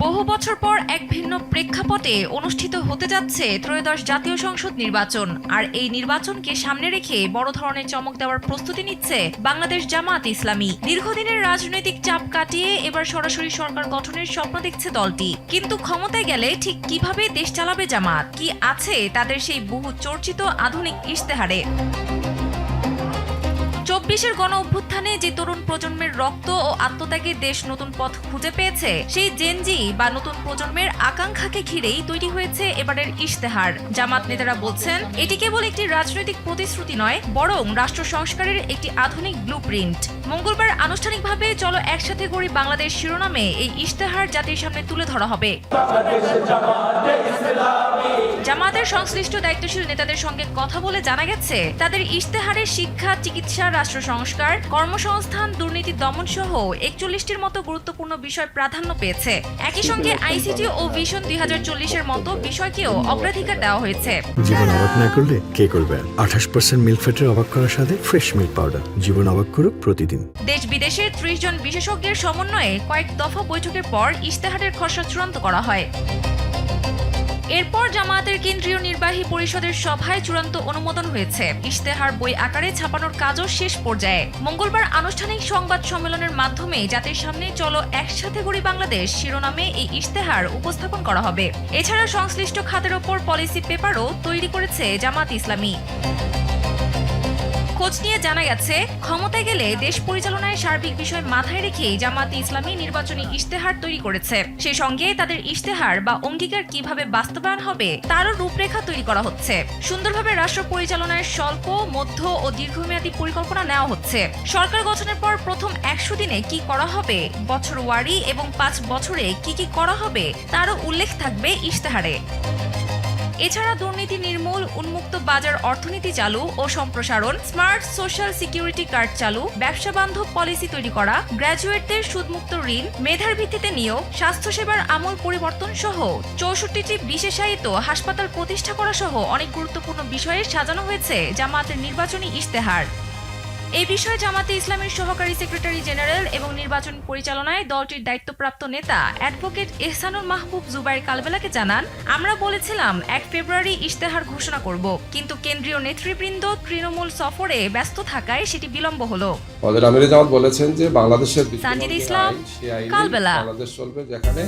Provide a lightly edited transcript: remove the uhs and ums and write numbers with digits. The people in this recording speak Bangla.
বহু বছর পর এক ভিন্ন প্রেক্ষাপটে অনুষ্ঠিত হতে যাচ্ছে ত্রয়োদশ জাতীয় সংসদ নির্বাচন। আর এই নির্বাচনকে সামনে রেখে বড় ধরনের চমক দেওয়ার প্রস্তুতি নিচ্ছে বাংলাদেশ জামাত ইসলামী। দীর্ঘদিনের রাজনৈতিক চাপ কাটিয়ে এবার সরাসরি সরকার গঠনের স্বপ্ন দেখছে দলটি। কিন্তু ক্ষমতায় গেলে ঠিক কিভাবে দেশ চালাবে জামাত, কি আছে তাদের সেই বহু চর্চিত আধুনিক ইশতেহারে? ২৪-এর গণ অভ্যুত্থানে যে তরুণ প্রজন্মের রক্ত ও আত্মত্যাগে দেশ নতুন পথ খুঁজে পেয়েছে, সেই জেনজি বা নতুন প্রজন্মের আকাঙ্ক্ষাকে ঘিরেই তৈরি হয়েছে এবারের ইশতেহার। জামাত নেতারা বলছেন, এটি কেবল একটি রাজনৈতিক প্রতিশ্রুতি নয়, বরং রাষ্ট্র সংস্কারের একটি আধুনিক ব্লুপ্রিন্ট। মঙ্গলবার আনুষ্ঠানিকভাবে চলো একসাথে গড়ি বাংলাদেশ শিরোনামে এই ইশতেহার জাতির সামনে তুলে ধরা হবে। জামাতের সংশ্লিষ্ট দায়িত্বশীল নেতাদের সঙ্গে কথা বলে জানা গেছে, তাদের ইশতেহারে শিক্ষা, চিকিৎসা, রাষ্ট্র সংস্কার, কর্মসংস্থান, দুর্নীতি দমন সহ ৪১টির মতো গুরুত্বপূর্ণ বিষয় প্রাধান্য পেয়েছে। একই সঙ্গে আইসিটি ও ভিশন ২০৪০-এর মতো বিষয়কেও অগ্রাধিকার দেওয়া হয়েছে। জীবন অবাক না করলে কে করবে? ২৮% মিল্ক ফ্যাটের অবাক করার সাথে ফ্রেশ মিল্ক পাউডার। জীবন অবাক করুক প্রতিদিন। দেশ বিদেশের ৩০ জন বিশেষজ্ঞের সমন্বয়ে কয়েক দফা বৈঠকের পর ইশতেহারের খসড়া চূড়ান্ত করা হয়। এরপর জামায়াতের কেন্দ্রীয় নির্বাহী পরিষদের সভায় চূড়ান্ত অনুমোদন হয়েছে। ইশতেহার বই আকারে ছাপানোর কাজও শেষ পর্যায়ে। মঙ্গলবার আনুষ্ঠানিক সংবাদ সম্মেলনের মাধ্যমে জাতির সামনে চলো একসাথে গড়ি বাংলাদেশ শিরোনামে এই ইশতেহার উপস্থাপন করা হবে। এছাড়া সংশ্লিষ্ট খাতের ওপর পলিসি পেপারও তৈরি করেছে জামাত ইসলামী। খোঁজ নিয়ে জানা গেছে, ক্ষমতায় গেলে দেশ পরিচালনায় সার্বিক বিষয় মাথায় রেখেই জামাত ইসলামী নির্বাচনী ইশতেহার তৈরি করেছে। সেই সঙ্গে তাদের ইশতেহার বা অঙ্গীকার কিভাবে বাস্তবায়ন হবে তারও রূপরেখা তৈরি করা হচ্ছে। সুন্দরভাবে রাষ্ট্র পরিচালনায় স্বল্প, মধ্য ও দীর্ঘমেয়াদী পরিকল্পনা নেওয়া হচ্ছে। সরকার গঠনের পর প্রথম ১০০ দিনে কি করা হবে, বছর ওয়ারি এবং ৫ বছরে কি করা হবে তারও উল্লেখ থাকবে ইশতেহারে। এছাড়া দুর্নীতি নির্মূল, উন্মুক্ত বাজার অর্থনীতি চালু ও সম্প্রসারণ, স্মার্ট সোশ্যাল সিকিউরিটি কার্ড চালু, ব্যবসা বান্ধব পলিসি তৈরি করা, গ্র্যাজুয়েটদের সুদমুক্ত ঋণ, মেধার ভিত্তিতে নিয়োগ, স্বাস্থ্যসেবার আমূল পরিবর্তন সহ ৬৪টি বিশেষায়িত হাসপাতাল প্রতিষ্ঠা করা সহ অনেক গুরুত্বপূর্ণ বিষয়ে সাজানো হয়েছে জামায়াতের নির্বাচনী ইশতেহার। এই বিষয়ে জামাতে ইসলামের সহকারী সেক্রেটারি জেনারেল এবং নির্বাচন পরিচালনায় দলটির দায়িত্বপ্রাপ্ত নেতা অ্যাডভোকেট এহসানুল মাহবুব জুবাইর কালবেলাকে জানান, আমরা বলেছিলাম ১ ফেব্রুয়ারি ইশতেহার ঘোষণা করব, কিন্তু কেন্দ্রীয় নেতৃবৃন্দ তৃণমূল সফরে ব্যস্ত থাকায় সেটি বিলম্ব হলো। আমির জামাত বলেছেন যে বাংলাদেশের সানজিদ ইসলাম, কালবেলা। বাংলাদেশ চলবে যেখানে